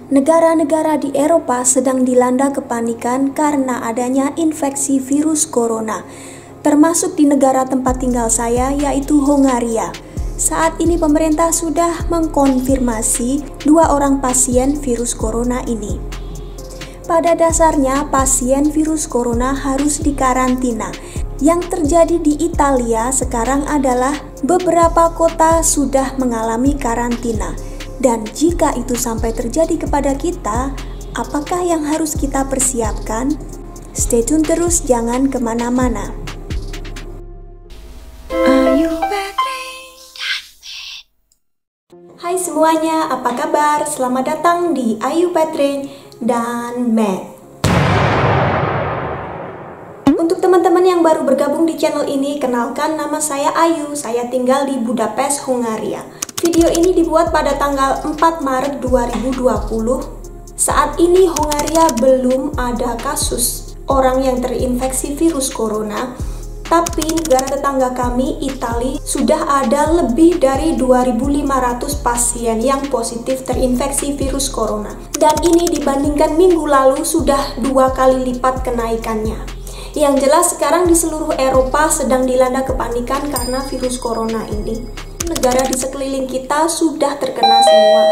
Negara-negara di Eropa sedang dilanda kepanikan karena adanya infeksi virus corona, termasuk di negara tempat tinggal saya, yaitu Hongaria. Saat ini pemerintah sudah mengkonfirmasi 2 orang pasien virus corona ini. Pada dasarnya, pasien virus corona harus dikarantina. Yang terjadi di Italia sekarang adalah beberapa kota sudah mengalami karantina. Dan jika itu sampai terjadi kepada kita, apakah yang harus kita persiapkan? Stay tune terus, jangan kemana-mana. Hai semuanya, apa kabar? Selamat datang di Ayu Petrin dan Matt. Untuk teman-teman yang baru bergabung di channel ini, kenalkan, nama saya Ayu. Saya tinggal di Budapest, Hongaria. Video ini dibuat pada tanggal 4 Maret 2020. Saat ini Hongaria belum ada kasus orang yang terinfeksi virus corona. Tapi negara tetangga kami, Italia, sudah ada lebih dari 2.500 pasien yang positif terinfeksi virus corona. Dan ini dibandingkan minggu lalu sudah 2 kali lipat kenaikannya. Yang jelas sekarang di seluruh Eropa sedang dilanda kepanikan karena virus corona ini. Negara di sekeliling kita sudah terkena semua.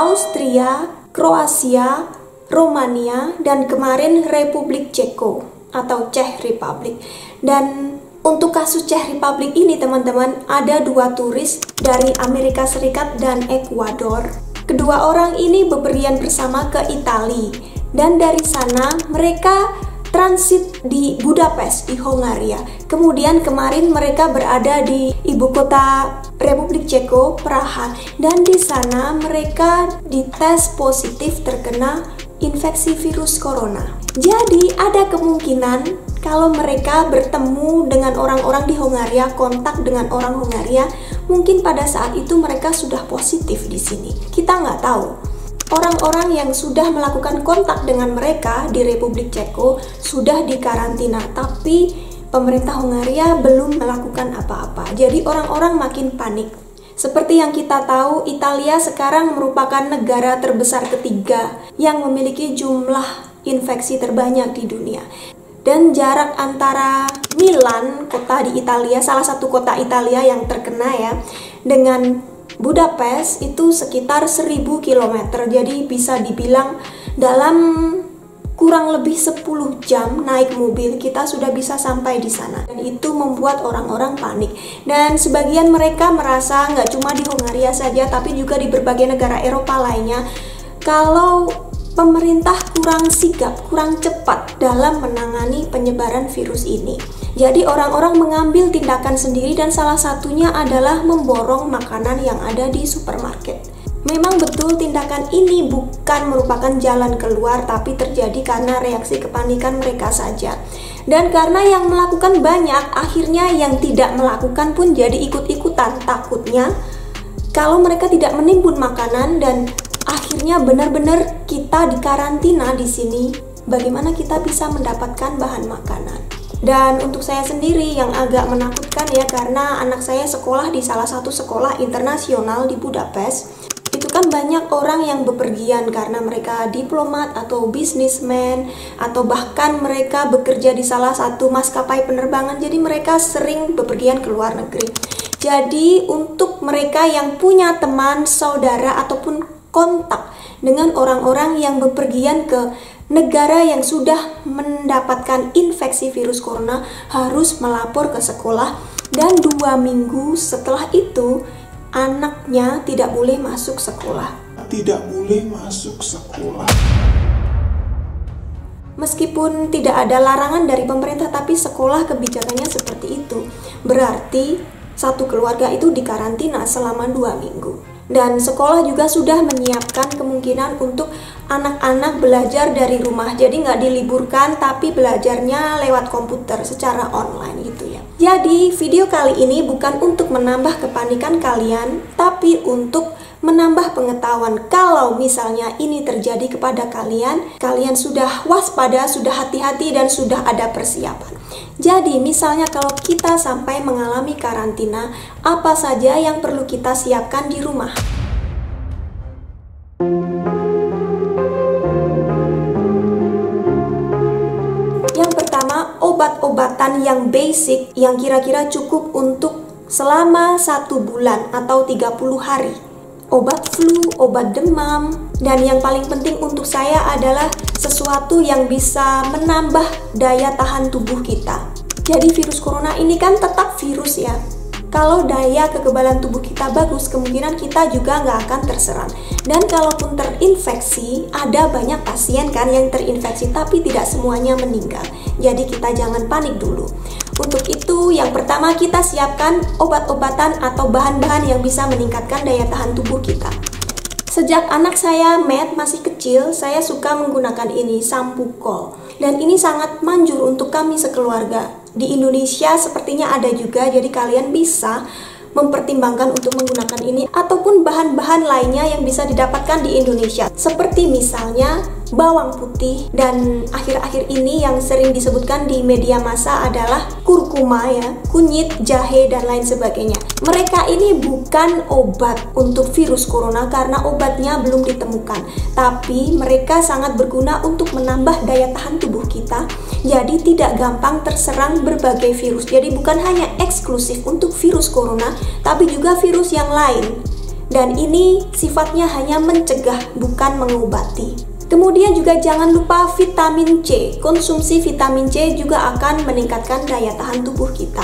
Austria, Kroasia, Romania, dan kemarin Republik Ceko atau Czech Republic. Dan untuk kasus Czech Republic ini teman-teman, ada 2 turis dari Amerika Serikat dan Ekuador. Kedua orang ini bepergian bersama ke Italia, dan dari sana mereka transit di Budapest di Hongaria. Kemudian kemarin mereka berada di ibu kota Republik Ceko, Praha, dan di sana mereka dites positif terkena infeksi virus corona. Jadi ada kemungkinan kalau mereka bertemu dengan orang-orang di Hongaria, kontak dengan orang Hongaria, mungkin pada saat itu mereka sudah positif di sini. Kita nggak tahu. Orang-orang yang sudah melakukan kontak dengan mereka di Republik Ceko sudah dikarantina, tapi pemerintah Hongaria belum melakukan apa-apa. Jadi orang-orang makin panik. Seperti yang kita tahu, Italia sekarang merupakan negara terbesar ketiga yang memiliki jumlah infeksi terbanyak di dunia. Dan jarak antara Milan, kota di Italia, salah satu kota Italia yang terkena ya, dengan Budapest itu sekitar 1000 km. Jadi bisa dibilang dalam kurang lebih 10 jam naik mobil kita sudah bisa sampai di sana. Dan itu membuat orang-orang panik. Dan sebagian mereka merasa nggak cuma di Hongaria saja, tapi juga di berbagai negara Eropa lainnya, kalau pemerintah kurang sigap, kurang cepat dalam menangani penyebaran virus ini. Jadi orang-orang mengambil tindakan sendiri dan salah satunya adalah memborong makanan yang ada di supermarket. Memang betul tindakan ini bukan merupakan jalan keluar, tapi terjadi karena reaksi kepanikan mereka saja. Dan karena yang melakukan banyak, akhirnya yang tidak melakukan pun jadi ikut-ikutan. Takutnya kalau mereka tidak menimbun makanan dan akhirnya benar-benar kita dikarantina di sini, bagaimana kita bisa mendapatkan bahan makanan? Dan untuk saya sendiri yang agak menakutkan ya, karena anak saya sekolah di salah satu sekolah internasional di Budapest. Itu kan banyak orang yang bepergian karena mereka diplomat atau bisnismen, atau bahkan mereka bekerja di salah satu maskapai penerbangan. Jadi mereka sering bepergian ke luar negeri. Jadi untuk mereka yang punya teman, saudara, ataupun kontak dengan orang-orang yang bepergian ke negara yang sudah mendapatkan infeksi virus corona, harus melapor ke sekolah, dan 2 minggu setelah itu anaknya tidak boleh masuk sekolah. Tidak boleh masuk sekolah. Meskipun tidak ada larangan dari pemerintah, tapi sekolah kebijakannya seperti itu. Berarti satu keluarga itu dikarantina selama 2 minggu. Dan sekolah juga sudah menyiapkan kemungkinan untuk anak-anak belajar dari rumah. Jadi nggak diliburkan, tapi belajarnya lewat komputer secara online gitu ya. Jadi video kali ini bukan untuk menambah kepanikan kalian, tapi untuk menambah pengetahuan. Kalau misalnya ini terjadi kepada kalian, kalian sudah waspada, sudah hati-hati, dan sudah ada persiapan. Jadi misalnya kalau kita sampai mengalami karantina, apa saja yang perlu kita siapkan di rumah? obat-obatan yang basic yang kira-kira cukup untuk selama 1 bulan atau 30 hari. Obat flu, obat demam, dan yang paling penting untuk saya adalah sesuatu yang bisa menambah daya tahan tubuh kita. Jadi virus corona ini kan tetap virus ya. Kalau daya kekebalan tubuh kita bagus, kemungkinan kita juga nggak akan terserang. Dan kalaupun terinfeksi, ada banyak pasien kan yang terinfeksi, tapi tidak semuanya meninggal. Jadi kita jangan panik dulu. Untuk itu, yang pertama kita siapkan obat-obatan atau bahan-bahan yang bisa meningkatkan daya tahan tubuh kita. Sejak anak saya Matt masih kecil, saya suka menggunakan ini, sampo kol. Dan ini sangat manjur untuk kami sekeluarga. Di Indonesia sepertinya ada juga, jadi kalian bisa mempertimbangkan untuk menggunakan ini ataupun bahan-bahan lainnya yang bisa didapatkan di Indonesia. Seperti misalnya bawang putih, dan akhir-akhir ini yang sering disebutkan di media massa adalah kurkuma ya, kunyit, jahe, dan lain sebagainya. Mereka ini bukan obat untuk virus corona karena obatnya belum ditemukan, tapi mereka sangat berguna untuk menambah daya tahan tubuh kita, jadi tidak gampang terserang berbagai virus. Jadi bukan hanya eksklusif untuk virus corona, tapi juga virus yang lain. Dan ini sifatnya hanya mencegah, bukan mengobati. Kemudian juga jangan lupa vitamin C. Konsumsi vitamin C juga akan meningkatkan daya tahan tubuh kita.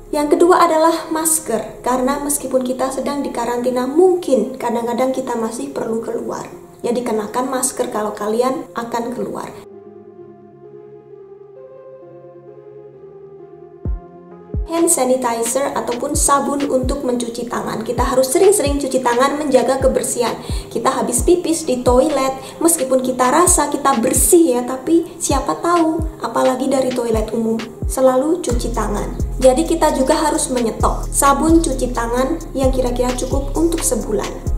Yang kedua adalah masker, karena meskipun kita sedang di karantina, mungkin kadang-kadang kita masih perlu keluar. Jadi kenakan masker kalau kalian akan keluar. Hand sanitizer ataupun sabun untuk mencuci tangan. Kita harus sering-sering cuci tangan, menjaga kebersihan. Kita habis pipis di toilet, meskipun kita rasa kita bersih ya, tapi siapa tahu, apalagi dari toilet umum. Selalu cuci tangan. Jadi kita juga harus menyetok sabun cuci tangan yang kira-kira cukup untuk sebulan.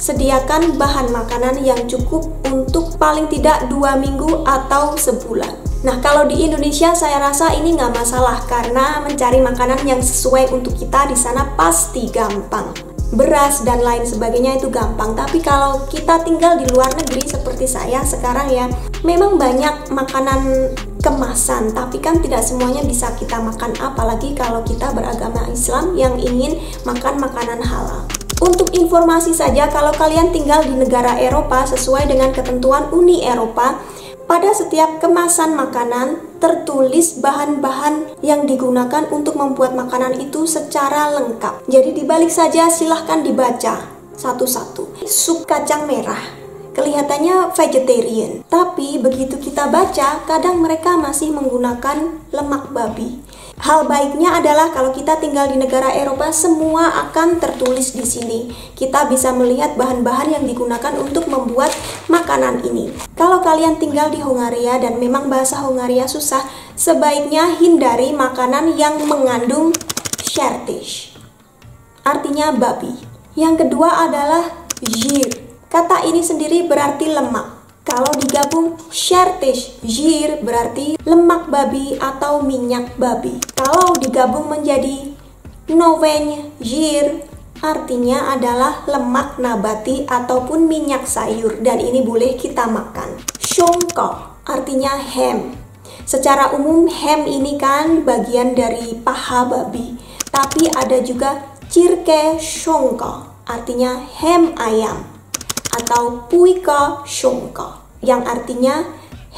Sediakan bahan makanan yang cukup untuk paling tidak 2 minggu atau sebulan. Nah, kalau di Indonesia saya rasa ini nggak masalah karena mencari makanan yang sesuai untuk kita di sana pasti gampang. Beras dan lain sebagainya itu gampang, tapi kalau kita tinggal di luar negeri seperti saya sekarang ya, memang banyak makanan kemasan, tapi kan tidak semuanya bisa kita makan, apalagi kalau kita beragama Islam yang ingin makan makanan halal. Untuk informasi saja, kalau kalian tinggal di negara Eropa sesuai dengan ketentuan Uni Eropa, pada setiap kemasan makanan tertulis bahan-bahan yang digunakan untuk membuat makanan itu secara lengkap. Jadi dibalik saja, silahkan dibaca satu-satu. Sup kacang merah, kelihatannya vegetarian, tapi begitu kita baca, kadang mereka masih menggunakan lemak babi. Hal baiknya adalah kalau kita tinggal di negara Eropa, semua akan tertulis di sini. Kita bisa melihat bahan-bahan yang digunakan untuk membuat makanan ini. Kalau kalian tinggal di Hongaria dan memang bahasa Hongaria susah, sebaiknya hindari makanan yang mengandung sertés, artinya babi. Yang kedua adalah zsír. Kata ini sendiri berarti lemak. Kalau digabung sertés, zsír berarti lemak babi atau minyak babi. Kalau digabung menjadi novény zsír, artinya adalah lemak nabati ataupun minyak sayur, dan ini boleh kita makan. Sonka artinya ham. Secara umum ham ini kan bagian dari paha babi, tapi ada juga csirke sonka, artinya ham ayam, atau puika sonka yang artinya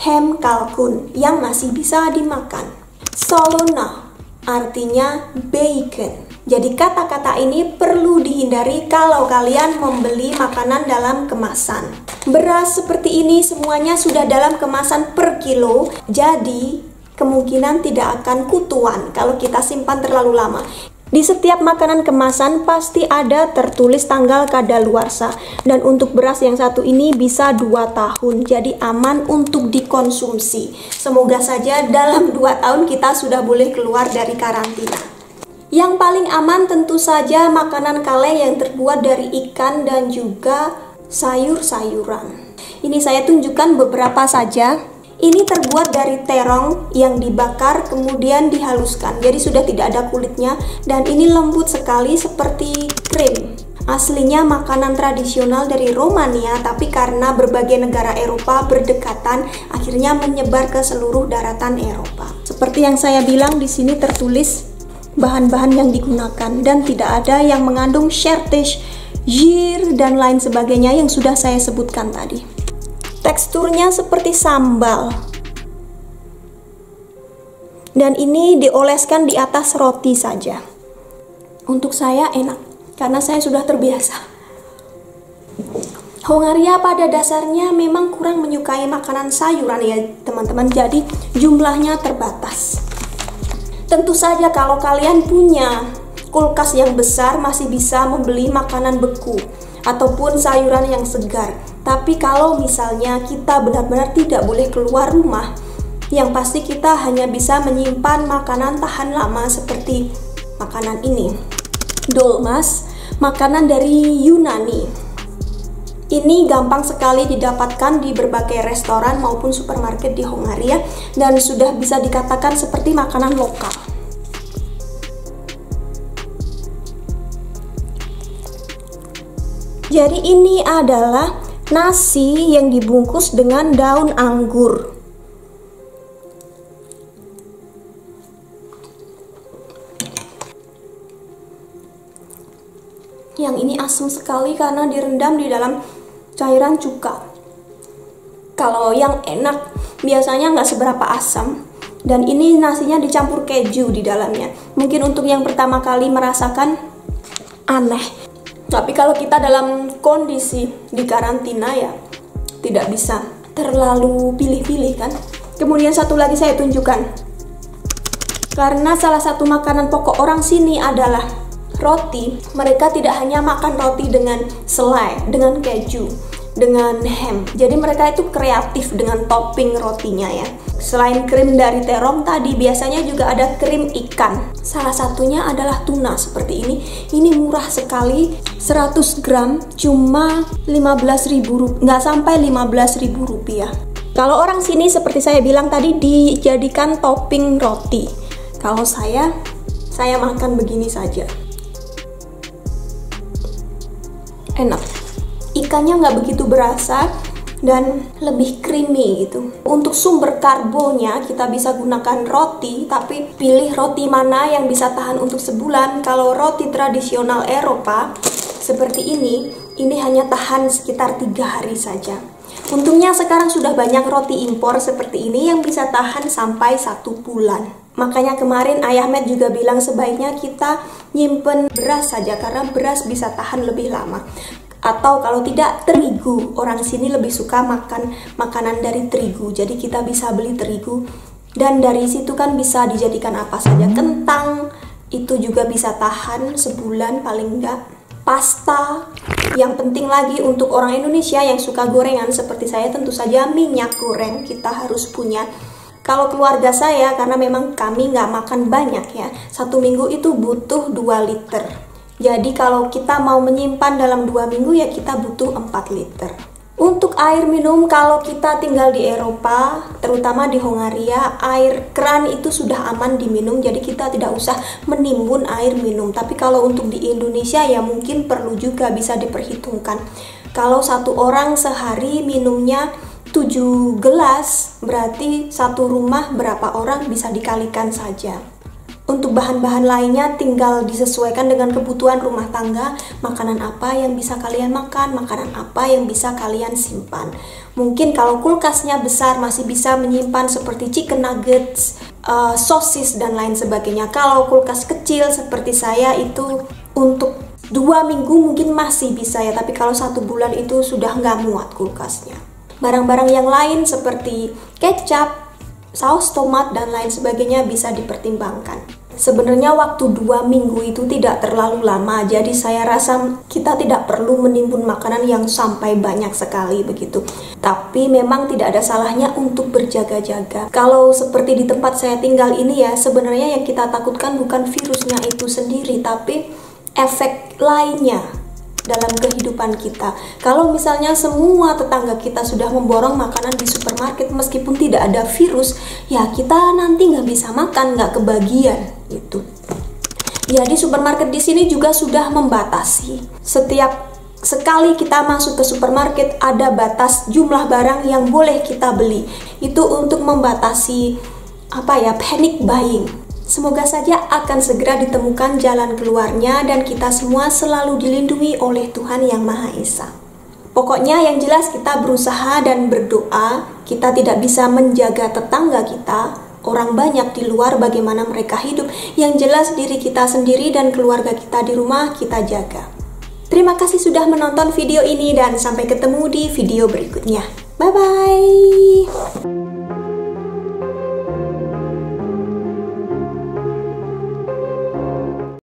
ham kalkun yang masih bisa dimakan. Solona artinya bacon. Jadi kata-kata ini perlu dihindari kalau kalian membeli makanan dalam kemasan. Beras seperti ini semuanya sudah dalam kemasan per kilo, jadi kemungkinan tidak akan kutuan kalau kita simpan terlalu lama. Di setiap makanan kemasan pasti ada tertulis tanggal kadaluarsa, dan untuk beras yang satu ini bisa 2 tahun, jadi aman untuk dikonsumsi. Semoga saja dalam 2 tahun kita sudah boleh keluar dari karantina. Yang paling aman tentu saja makanan kale yang terbuat dari ikan dan juga sayur-sayuran. Ini saya tunjukkan beberapa saja. Ini terbuat dari terong yang dibakar kemudian dihaluskan, jadi sudah tidak ada kulitnya, dan ini lembut sekali seperti krim. Aslinya makanan tradisional dari Romania, tapi karena berbagai negara Eropa berdekatan, akhirnya menyebar ke seluruh daratan Eropa. Seperti yang saya bilang, di sini tertulis bahan-bahan yang digunakan dan tidak ada yang mengandung shertish, jir, dan lain sebagainya yang sudah saya sebutkan tadi. Teksturnya seperti sambal. Dan ini dioleskan di atas roti saja. Untuk saya enak karena saya sudah terbiasa. Hongaria pada dasarnya memang kurang menyukai makanan sayuran ya teman-teman, jadi jumlahnya terbatas. Tentu saja kalau kalian punya kulkas yang besar masih bisa membeli makanan beku ataupun sayuran yang segar. Tapi kalau misalnya kita benar-benar tidak boleh keluar rumah, yang pasti kita hanya bisa menyimpan makanan tahan lama seperti makanan ini. Dolmas, makanan dari Yunani. Ini gampang sekali didapatkan di berbagai restoran maupun supermarket di Hongaria dan sudah bisa dikatakan seperti makanan lokal. Jadi ini adalah nasi yang dibungkus dengan daun anggur. Yang ini asam sekali karena direndam di dalam cairan cuka. Kalau yang enak biasanya nggak seberapa asam. Dan ini nasinya dicampur keju di dalamnya. Mungkin untuk yang pertama kali merasakan aneh. Tapi kalau kita dalam kondisi di karantina ya tidak bisa terlalu pilih-pilih kan. Kemudian satu lagi saya tunjukkan. Karena salah satu makanan pokok orang sini adalah roti, mereka tidak hanya makan roti dengan selai, dengan keju, dengan ham. Jadi mereka itu kreatif dengan topping rotinya ya. Selain krim dari terong tadi, biasanya juga ada krim ikan. Salah satunya adalah tuna seperti ini. Ini murah sekali, 100 gram cuma 15.000 rupiah, nggak sampai 15.000 rupiah. Kalau orang sini seperti saya bilang tadi dijadikan topping roti. Kalau saya makan begini saja. Enak, ikannya nggak begitu berasa dan lebih creamy gitu. Untuk sumber karbonya kita bisa gunakan roti, tapi pilih roti mana yang bisa tahan untuk sebulan. Kalau roti tradisional Eropa seperti ini hanya tahan sekitar 3 hari saja. Untungnya sekarang sudah banyak roti impor seperti ini yang bisa tahan sampai 1 bulan. Makanya kemarin Ayah Med juga bilang sebaiknya kita nyimpen beras saja karena beras bisa tahan lebih lama. Atau kalau tidak terigu, orang sini lebih suka makan makanan dari terigu. Jadi kita bisa beli terigu dan dari situ kan bisa dijadikan apa saja. Kentang itu juga bisa tahan sebulan paling enggak. Pasta, yang penting lagi untuk orang Indonesia yang suka gorengan seperti saya, tentu saja minyak goreng kita harus punya. Kalau keluarga saya, karena memang kami nggak makan banyak ya, 1 minggu itu butuh 2 liter. Jadi kalau kita mau menyimpan dalam 2 minggu ya kita butuh 4 liter. Untuk air minum, kalau kita tinggal di Eropa, terutama di Hongaria, air keran itu sudah aman diminum, jadi kita tidak usah menimbun air minum. Tapi kalau untuk di Indonesia ya mungkin perlu juga bisa diperhitungkan. Kalau satu orang sehari minumnya 7 gelas, berarti satu rumah berapa orang bisa dikalikan saja. Untuk bahan-bahan lainnya tinggal disesuaikan dengan kebutuhan rumah tangga, makanan apa yang bisa kalian makan, makanan apa yang bisa kalian simpan. Mungkin kalau kulkasnya besar masih bisa menyimpan seperti chicken nuggets, sosis dan lain sebagainya. Kalau kulkas kecil seperti saya itu untuk 2 minggu mungkin masih bisa ya, tapi kalau 1 bulan itu sudah nggak muat kulkasnya. Barang-barang yang lain seperti kecap, saus tomat dan lain sebagainya bisa dipertimbangkan. Sebenarnya waktu 2 minggu itu tidak terlalu lama, jadi saya rasa kita tidak perlu menimbun makanan yang sampai banyak sekali begitu. Tapi memang tidak ada salahnya untuk berjaga-jaga. Kalau seperti di tempat saya tinggal ini ya, sebenarnya yang kita takutkan bukan virusnya itu sendiri, tapi efek lainnya dalam kehidupan kita. Kalau misalnya semua tetangga kita sudah memborong makanan di supermarket meskipun tidak ada virus, ya kita nanti nggak bisa makan, nggak kebagian gitu. Ya, di supermarket di sini juga sudah membatasi. Setiap sekali kita masuk ke supermarket ada batas jumlah barang yang boleh kita beli. Itu untuk membatasi panic buying. Semoga saja akan segera ditemukan jalan keluarnya dan kita semua selalu dilindungi oleh Tuhan Yang Maha Esa. Pokoknya yang jelas kita berusaha dan berdoa. Kita tidak bisa menjaga tetangga kita, orang banyak di luar bagaimana mereka hidup. Yang jelas diri kita sendiri dan keluarga kita di rumah kita jaga. Terima kasih sudah menonton video ini dan sampai ketemu di video berikutnya. Bye-bye.